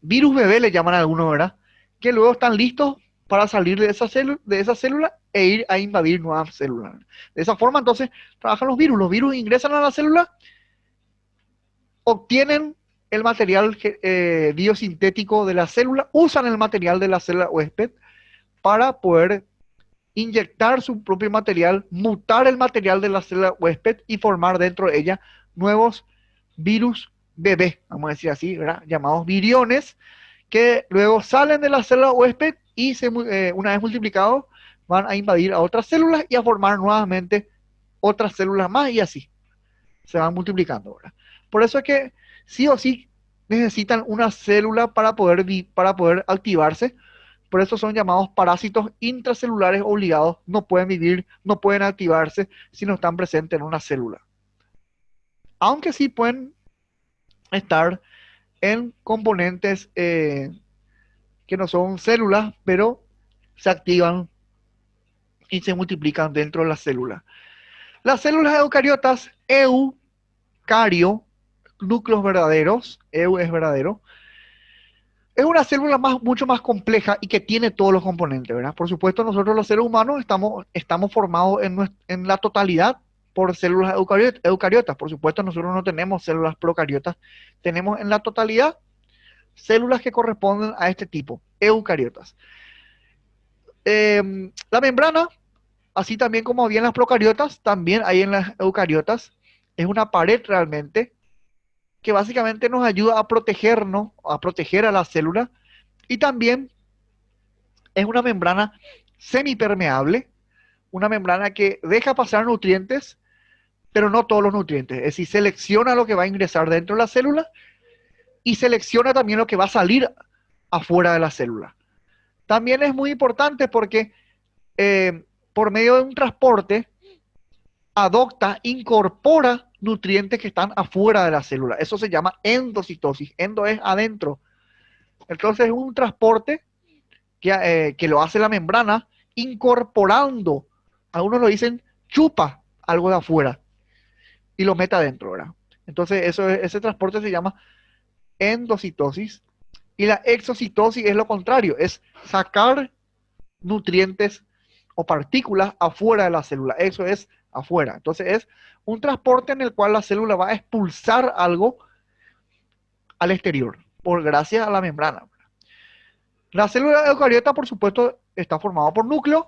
virus bebé le llaman a algunos, ¿verdad? Que luego están listos para salir de esa célula e ir a invadir nuevas células. De esa forma entonces trabajan los virus ingresan a la célula, obtienen el material biosintético de la célula, usan el material de la célula huésped para poder inyectar su propio material, mutar el material de la célula huésped y formar dentro de ella nuevos virus bebé, vamos a decir así, ¿verdad? Llamados viriones, que luego salen de la célula huésped y una vez multiplicados van a invadir a otras células y a formar nuevamente otras células más y así se van multiplicando, ¿verdad? Por eso es que sí o sí necesitan una célula para poder activarse. Por eso son llamados parásitos intracelulares obligados. No pueden vivir, no pueden activarse si no están presentes en una célula. Aunque sí pueden estar en componentes que no son células, pero se activan y se multiplican dentro de la célula. Las células eucariotas, eucario, núcleos verdaderos, eu es verdadero, Es una célula mucho más compleja y que tiene todos los componentes, ¿verdad? Por supuesto, nosotros los seres humanos estamos formados en la totalidad por células eucariotas. Por supuesto, nosotros no tenemos células procariotas. Tenemos en la totalidad células que corresponden a este tipo, eucariotas. La membrana, así también como había en las procariotas, también hay en las eucariotas. Es una pared realmente que básicamente nos ayuda a protegernos, a proteger a la célula, y también es una membrana semipermeable, una membrana que deja pasar nutrientes, pero no todos los nutrientes. Es decir, selecciona lo que va a ingresar dentro de la célula y selecciona también lo que va a salir afuera de la célula. También es muy importante porque por medio de un transporte adopta, incorpora nutrientes que están afuera de la célula. Eso se llama endocitosis. Endo es adentro. Entonces es un transporte que lo hace la membrana incorporando, algunos lo dicen, chupa algo de afuera y lo mete adentro, ¿verdad? Entonces ese transporte se llama endocitosis, y la exocitosis es lo contrario, es sacar nutrientes o partículas afuera de la célula. Eso es afuera. Entonces es un transporte en el cual la célula va a expulsar algo al exterior, por gracias a la membrana. La célula eucariota, por supuesto, está formada por núcleos.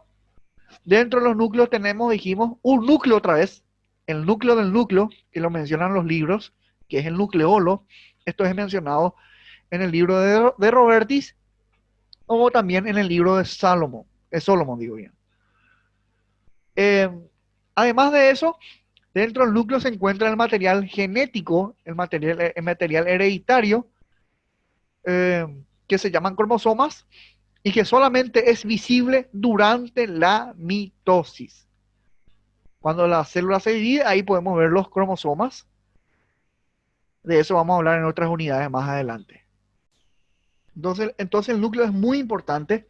Dentro de los núcleos tenemos, dijimos, un núcleo otra vez, el núcleo del núcleo, que lo mencionan los libros, que es el nucleolo. Esto es mencionado en el libro de Robertis, o también en el libro de Solomon, digo bien. Además de eso, dentro del núcleo se encuentra el material genético, el material hereditario, que se llaman cromosomas, y que solamente es visible durante la mitosis. Cuando la célula se divide, ahí podemos ver los cromosomas. De eso vamos a hablar en otras unidades más adelante. Entonces el núcleo es muy importante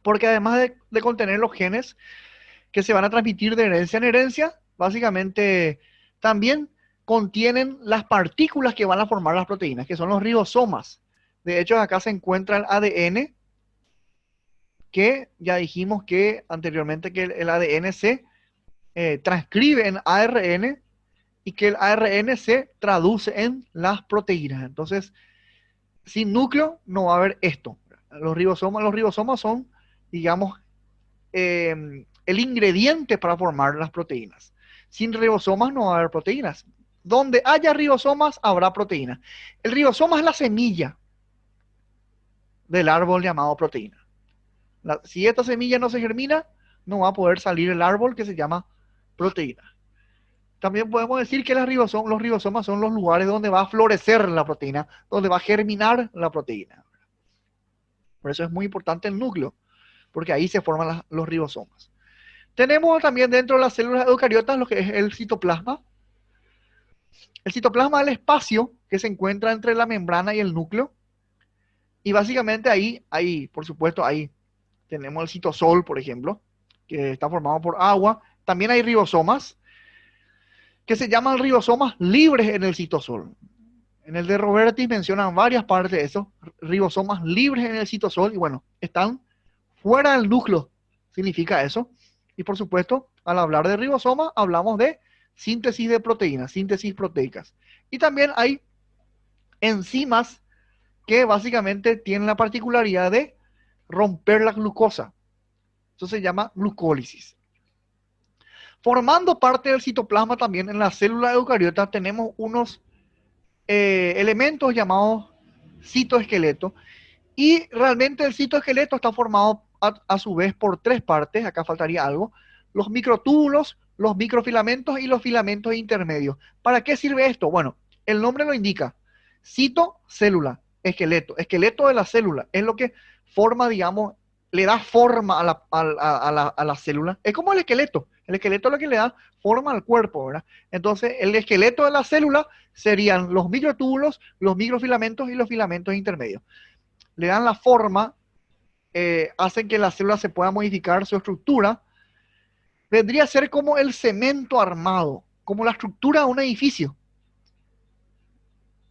porque además de contener los genes que se van a transmitir de herencia en herencia, básicamente también contienen las partículas que van a formar las proteínas, que son los ribosomas. De hecho, acá se encuentra el ADN, que ya dijimos que anteriormente que el ADN se transcribe en ARN y que el ARN se traduce en las proteínas. Entonces, sin núcleo no va a haber esto. Los ribosomas son, digamos, el ingrediente para formar las proteínas. Sin ribosomas no va a haber proteínas. Donde haya ribosomas habrá proteínas. El ribosoma es la semilla del árbol llamado proteína. Si esta semilla no se germina, no va a poder salir el árbol que se llama proteína. También podemos decir que los ribosomas son los lugares donde va a florecer la proteína, donde va a germinar la proteína. Por eso es muy importante el núcleo, porque ahí se forman los ribosomas. Tenemos también dentro de las células eucariotas lo que es el citoplasma. El citoplasma es el espacio que se encuentra entre la membrana y el núcleo. Y básicamente ahí, por supuesto, ahí tenemos el citosol, por ejemplo, que está formado por agua. También hay ribosomas, que se llaman ribosomas libres en el citosol. En el de Robertis mencionan varias partes de eso, ribosomas libres en el citosol, y bueno, están fuera del núcleo, significa eso. Y por supuesto, al hablar de ribosoma, hablamos de síntesis de proteínas, síntesis proteicas. Y también hay enzimas que básicamente tienen la particularidad de romper la glucosa. Eso se llama glucólisis. Formando parte del citoplasma también en la célula eucariota tenemos unos elementos llamados citoesqueleto, y realmente el citoesqueleto está formado a su vez por tres partes. Acá faltaría algo: los microtúbulos, los microfilamentos y los filamentos intermedios. ¿Para qué sirve esto? Bueno, el nombre lo indica: cito, célula, esqueleto de la célula, es lo que forma, digamos, le da forma a la célula. Es como el esqueleto es lo que le da forma al cuerpo, ¿verdad? Entonces, el esqueleto de la célula serían los microtúbulos, los microfilamentos y los filamentos intermedios. Le dan la forma, hacen que la célula se pueda modificar su estructura. Vendría a ser como el cemento armado, como la estructura de un edificio.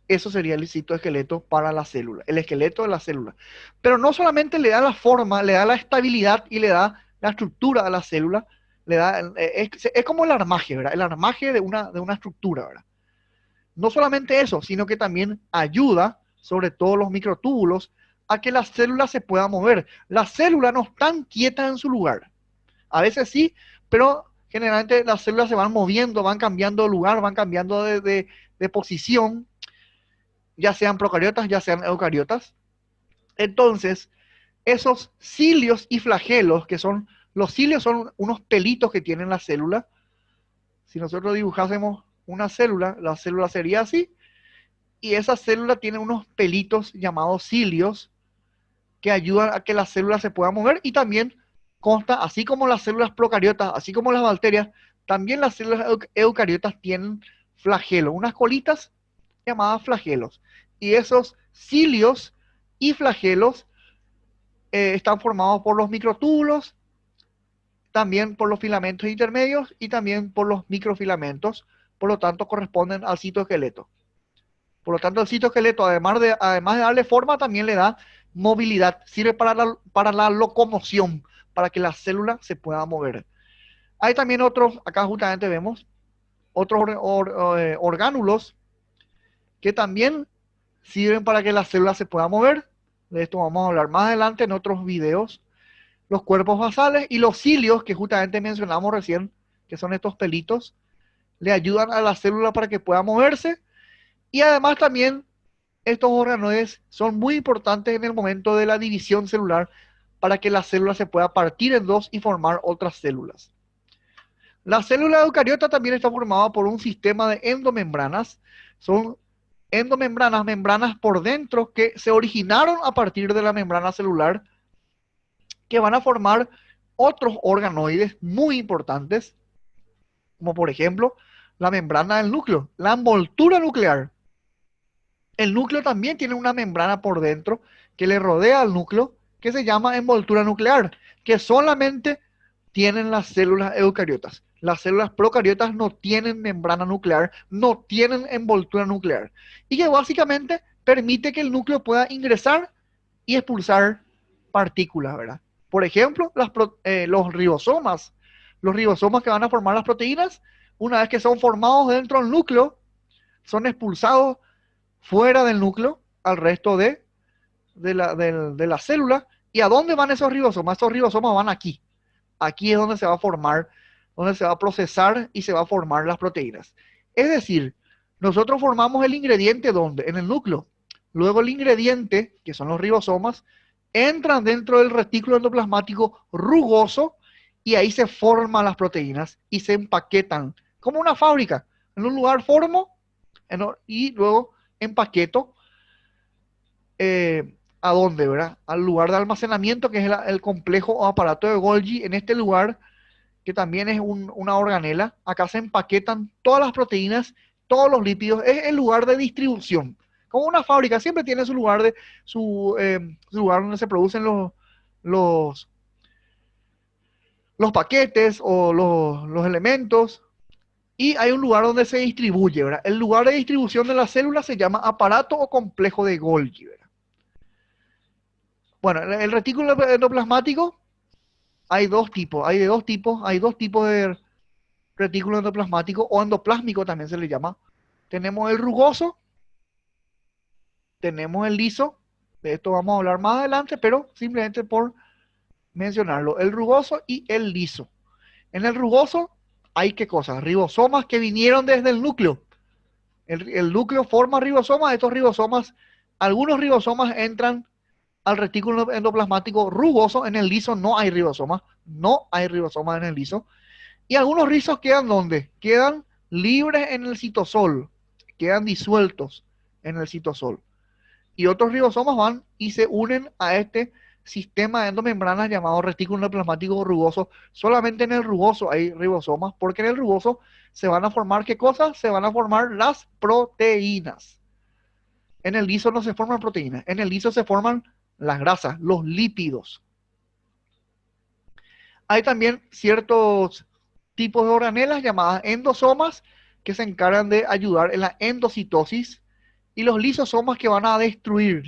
Eso sería el citoesqueleto para la célula, el esqueleto de la célula. Pero no solamente le da la forma, le da la estabilidad y le da la estructura a la célula, es como el armaje, ¿verdad? El armaje de una estructura, ¿verdad? No solamente eso, sino que también ayuda, sobre todo los microtúbulos, a que las células se puedan mover. Las células no están quietas en su lugar. A veces sí, pero generalmente las células se van moviendo, van cambiando de lugar, van cambiando de posición, ya sean procariotas, ya sean eucariotas. Entonces, esos cilios y flagelos, los cilios son unos pelitos que tienen la célula. Si nosotros dibujásemos una célula, la célula sería así, y esa célula tiene unos pelitos llamados cilios que ayudan a que la célula se pueda mover, y también consta, así como las células procariotas, así como las bacterias, también las células eucariotas tienen flagelos, unas colitas llamadas flagelos. Y esos cilios y flagelos están formados por los microtúbulos, también por los filamentos intermedios y también por los microfilamentos, por lo tanto corresponden al citoesqueleto. Por lo tanto, el citoesqueleto, además de darle forma, también le da movilidad, sirve para la locomoción, para que la célula se pueda mover. Hay también otros, acá justamente vemos, otros orgánulos que también sirven para que la célula se pueda mover. De esto vamos a hablar más adelante en otros videos. Los cuerpos basales y los cilios, que justamente mencionamos recién, que son estos pelitos, le ayudan a la célula para que pueda moverse. Y además también estos organoides son muy importantes en el momento de la división celular para que la célula se pueda partir en dos y formar otras células. La célula eucariota también está formada por un sistema de endomembranas. Son endomembranas, membranas por dentro que se originaron a partir de la membrana celular, que van a formar otros organoides muy importantes, como por ejemplo la membrana del núcleo, la envoltura nuclear. El núcleo también tiene una membrana por dentro que le rodea al núcleo, que se llama envoltura nuclear, que solamente tienen las células eucariotas. Las células procariotas no tienen membrana nuclear, no tienen envoltura nuclear, y que básicamente permite que el núcleo pueda ingresar y expulsar partículas, ¿verdad? Por ejemplo, los ribosomas que van a formar las proteínas, una vez que son formados dentro del núcleo, son expulsados fuera del núcleo al resto de la célula. ¿Y a dónde van esos ribosomas? Esos ribosomas van aquí. Aquí es donde se va a formar, donde se va a procesar y se va a formar las proteínas. Es decir, nosotros formamos el ingrediente ¿dónde? En el núcleo. Luego el ingrediente, que son los ribosomas, entran dentro del retículo endoplasmático rugoso, y ahí se forman las proteínas y se empaquetan como una fábrica. En un lugar formo y luego empaqueto ¿a dónde, verdad? Al lugar de almacenamiento, que es el complejo o aparato de Golgi. En este lugar, que también es una organela, acá se empaquetan todas las proteínas, todos los lípidos, es el lugar de distribución. Como una fábrica, siempre tiene su lugar donde se producen los, los paquetes o los elementos, y hay un lugar donde se distribuye, ¿verdad? El lugar de distribución de las células se llama aparato o complejo de Golgi, ¿verdad? Bueno, el retículo endoplasmático hay dos tipos de retículo endoplasmático, o endoplásmico también se le llama. Tenemos el rugoso, tenemos el liso, de esto vamos a hablar más adelante, pero simplemente por mencionarlo, el rugoso y el liso. En el rugoso hay qué cosas, ribosomas que vinieron desde el núcleo. El núcleo forma ribosomas, estos ribosomas, algunos ribosomas entran al retículo endoplasmático rugoso. En el liso no hay ribosomas, no hay ribosomas en el liso. Y algunos rizos quedan ¿dónde? Quedan libres en el citosol, quedan disueltos en el citosol. Y otros ribosomas van y se unen a este sistema de endomembranas llamado retículo endoplasmático rugoso. Solamente en el rugoso hay ribosomas, porque en el rugoso se van a formar ¿qué cosas? Se van a formar las proteínas. En el liso no se forman proteínas, en el liso se forman las grasas, los lípidos. Hay también ciertos tipos de organelas llamadas endosomas, que se encargan de ayudar en la endocitosis, y los lisosomas que van a destruir.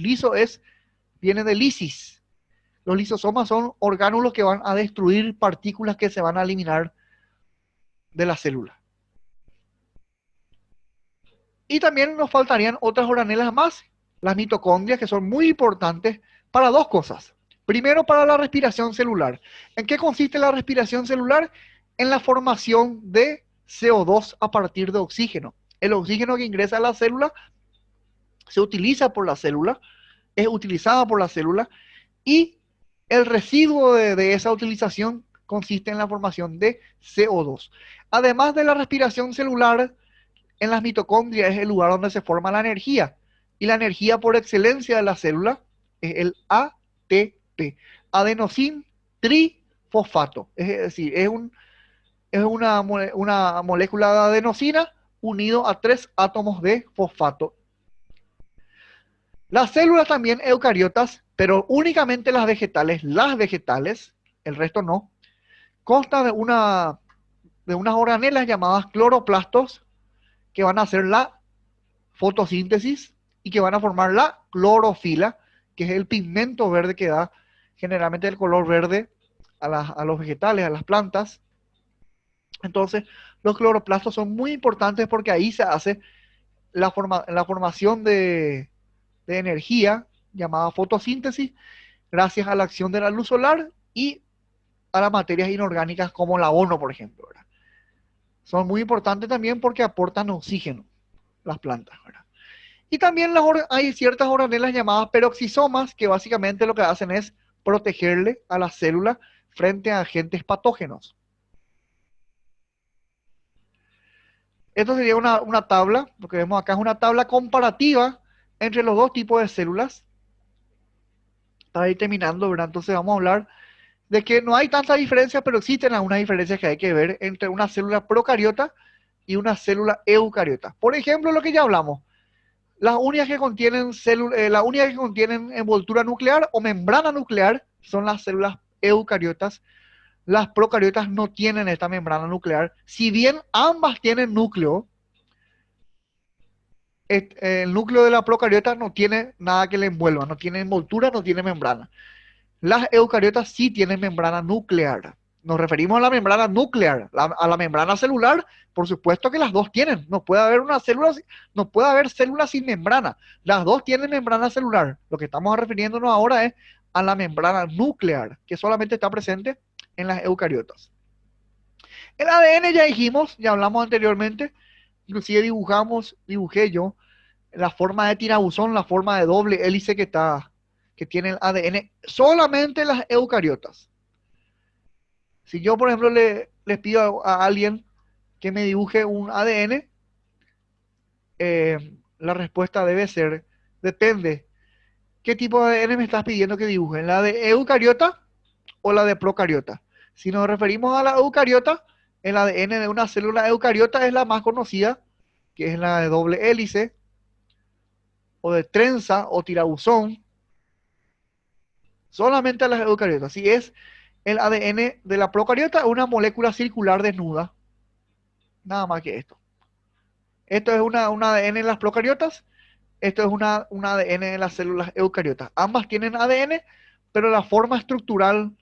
Viene de lisis. Los lisosomas son orgánulos que van a destruir partículas que se van a eliminar de la célula. Y también nos faltarían otras organelas más, las mitocondrias, que son muy importantes para dos cosas. Primero, para la respiración celular. ¿En qué consiste la respiración celular? En la formación de CO2 a partir de oxígeno. El oxígeno que ingresa a la célula se utiliza por la célula, es utilizada por la célula, y el residuo de esa utilización consiste en la formación de CO2. Además de la respiración celular, en las mitocondrias es el lugar donde se forma la energía. Y la energía por excelencia de la célula es el ATP, adenosín trifosfato. Es decir, es una molécula de adenosina unido a 3 átomos de fosfato. Las células también eucariotas, pero únicamente las vegetales, el resto no, constan de unas organelas llamadas cloroplastos que van a hacer la fotosíntesis y que van a formar la clorofila, que es el pigmento verde que da generalmente el color verde a los vegetales, a las plantas. Entonces, los cloroplastos son muy importantes porque ahí se hace la formación de energía llamada fotosíntesis gracias a la acción de la luz solar y a las materias inorgánicas como el abono, por ejemplo, ¿verdad? Son muy importantes también porque aportan oxígeno las plantas, ¿verdad? Y también hay ciertas organelas llamadas peroxisomas que básicamente lo que hacen es protegerle a la célula frente a agentes patógenos. Esto sería una tabla, lo que vemos acá es una tabla comparativa entre los dos tipos de células. Para ir terminando, ¿verdad? Entonces vamos a hablar de que no hay tanta diferencia, pero existen algunas diferencias que hay que ver entre una célula procariota y una célula eucariota. Por ejemplo, lo que ya hablamos, las únicas que contienen envoltura nuclear o membrana nuclear son las células eucariotas. Las procariotas no tienen esta membrana nuclear. Si bien ambas tienen núcleo, el núcleo de la procariota no tiene nada que le envuelva, no tiene envoltura, no tiene membrana. Las eucariotas sí tienen membrana nuclear. Nos referimos a la membrana nuclear, a la membrana celular, por supuesto que las dos tienen. No puede haber células sin membrana. Las dos tienen membrana celular. Lo que estamos refiriéndonos ahora es a la membrana nuclear, que solamente está presente en las eucariotas. El ADN ya dijimos, ya hablamos anteriormente, inclusive dibujé yo la forma de tirabuzón, la forma de doble hélice que tiene el ADN solamente las eucariotas. Si yo, por ejemplo, les pido a alguien que me dibuje un ADN, la respuesta debe ser, depende, ¿qué tipo de ADN me estás pidiendo que dibuje? ¿La de eucariota o la de procariota? Si nos referimos a la eucariota, el ADN de una célula eucariota es la más conocida, que es la de doble hélice, o de trenza, o tirabuzón, solamente a las eucariotas. Si es el ADN de la procariota, es una molécula circular desnuda. Nada más que esto. Esto es un ADN en las procariotas, esto es un ADN en las células eucariotas. Ambas tienen ADN, pero la forma estructural,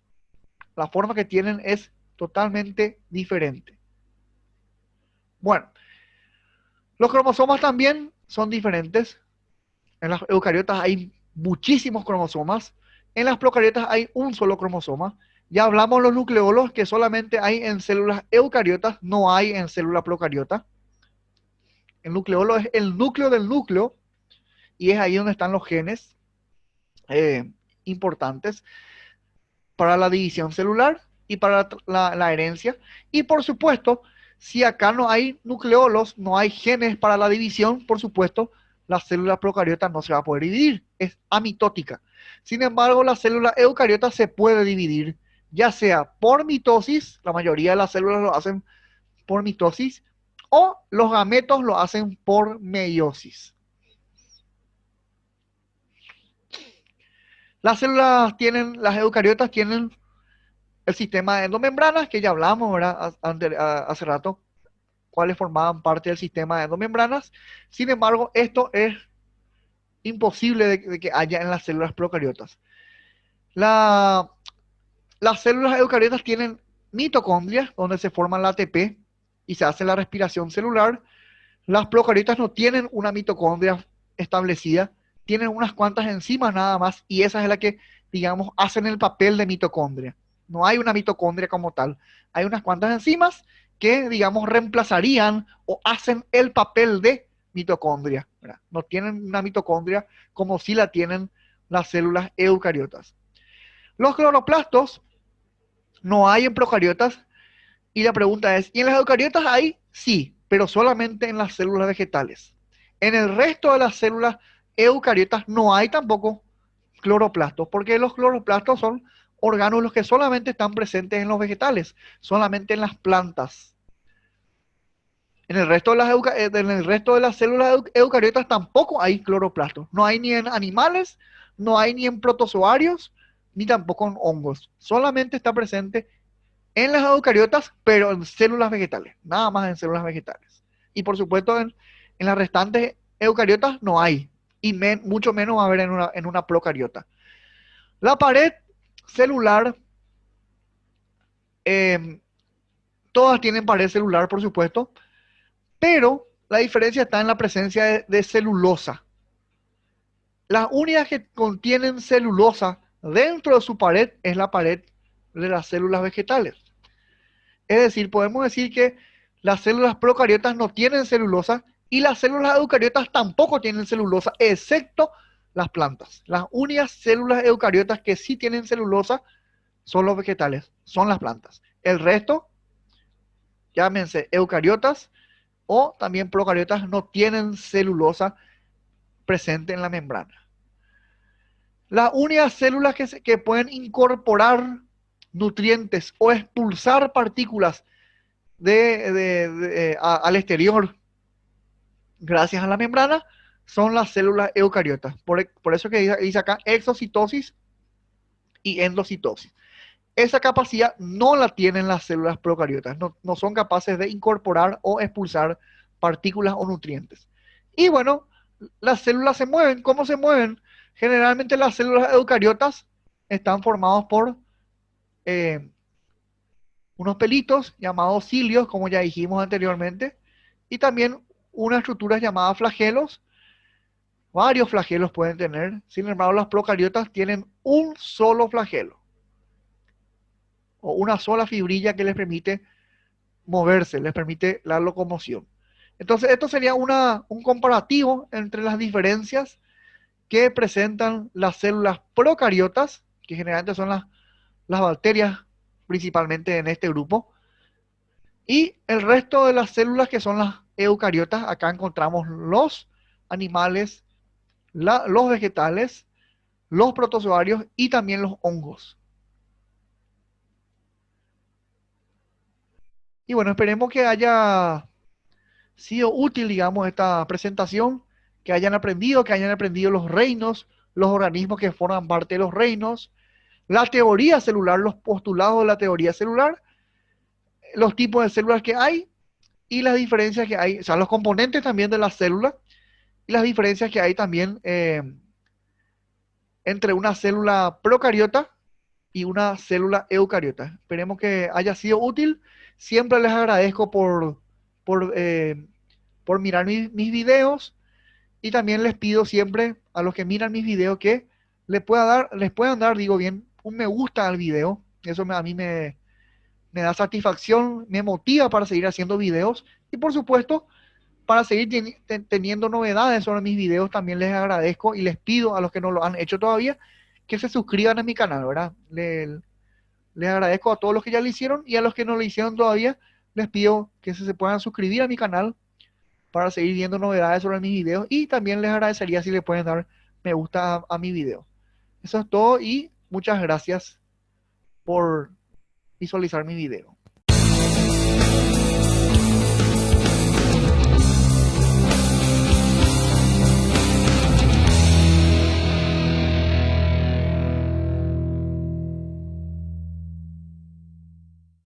la forma que tienen es totalmente diferente. Bueno, los cromosomas también son diferentes. En las eucariotas hay muchísimos cromosomas. En las procariotas hay un solo cromosoma. Ya hablamos de los nucleolos que solamente hay en células eucariotas, no hay en célula procariota. El nucleolo es el núcleo del núcleo y es ahí donde están los genes importantes para la división celular y para la herencia. Y por supuesto, si acá no hay nucleolos, no hay genes para la división, por supuesto, la célula procariota no se va a poder dividir, es amitótica. Sin embargo, la célula eucariota se puede dividir, ya sea por mitosis, la mayoría de las células lo hacen por mitosis, o los gametos lo hacen por meiosis. Las eucariotas tienen el sistema de endomembranas, que ya hablamos, ¿verdad? Hace rato, cuáles formaban parte del sistema de endomembranas. Sin embargo, esto es imposible de que haya en las células procariotas. Las células eucariotas tienen mitocondrias, donde se forma la ATP y se hace la respiración celular. Las procariotas no tienen una mitocondria establecida, tienen unas cuantas enzimas nada más, y esa es la que, digamos, hacen el papel de mitocondria. No hay una mitocondria como tal. Hay unas cuantas enzimas que, digamos, reemplazarían o hacen el papel de mitocondria, ¿verdad? No tienen una mitocondria como si la tienen las células eucariotas. Los cloroplastos no hay en procariotas, y la pregunta es, ¿y en las eucariotas hay? Sí, pero solamente en las células vegetales. En el resto de las células eucariotas no hay tampoco cloroplastos, porque los cloroplastos son orgánulos que solamente están presentes en los vegetales, solamente en las plantas. En el resto de las células eucariotas tampoco hay cloroplastos. No hay ni en animales, no hay ni en protozoarios, ni tampoco en hongos. Solamente está presente en las eucariotas, pero en células vegetales, nada más en células vegetales. Y por supuesto en las restantes eucariotas no hay, y mucho menos va a haber en una procariota. La pared celular, eh, todas tienen pared celular, por supuesto, pero la diferencia está en la presencia de celulosa. Las únicas que contienen celulosa dentro de su pared es la pared de las células vegetales. Es decir, podemos decir que las células procariotas no tienen celulosa y las células eucariotas tampoco tienen celulosa, excepto las plantas. Las únicas células eucariotas que sí tienen celulosa son los vegetales, son las plantas. El resto, llámense eucariotas o también procariotas, no tienen celulosa presente en la membrana. Las únicas células que pueden incorporar nutrientes o expulsar partículas al exterior gracias a la membrana son las células eucariotas. Por eso que dice acá exocitosis y endocitosis. Esa capacidad no la tienen las células procariotas, no son capaces de incorporar o expulsar partículas o nutrientes. Y bueno, las células se mueven. ¿Cómo se mueven? Generalmente las células eucariotas están formadas por eh, unos pelitos llamados cilios, como ya dijimos anteriormente, y también unas estructuras llamadas flagelos. Varios flagelos pueden tener, sin embargo las procariotas tienen un solo flagelo o una sola fibrilla que les permite moverse, les permite la locomoción. Entonces esto sería un comparativo entre las diferencias que presentan las células procariotas, que generalmente son las bacterias principalmente en este grupo, y el resto de las células que son las eucariotas. Acá encontramos los animales, los vegetales, los protozoarios y también los hongos. Y bueno, esperemos que haya sido útil, digamos, esta presentación, que hayan aprendido los reinos, los organismos que forman parte de los reinos, la teoría celular, los postulados de la teoría celular, los tipos de células que hay y las diferencias que hay, o sea, los componentes también de la célula y las diferencias que hay también entre una célula procariota y una célula eucariota. Esperemos que haya sido útil. Siempre les agradezco por, eh, por mirar mis videos, y también les pido siempre a los que miran mis videos que les puedan dar, digo bien, un me gusta al video. Eso a mí me da satisfacción, me motiva para seguir haciendo videos, y por supuesto, para seguir teniendo novedades sobre mis videos. También les agradezco y les pido a los que no lo han hecho todavía que se suscriban a mi canal, ¿verdad? Les agradezco a todos los que ya lo hicieron, y a los que no lo hicieron todavía, les pido que se puedan suscribir a mi canal para seguir viendo novedades sobre mis videos, y también les agradecería si le pueden dar me gusta a mi video. Eso es todo y muchas gracias por visualizar mi video.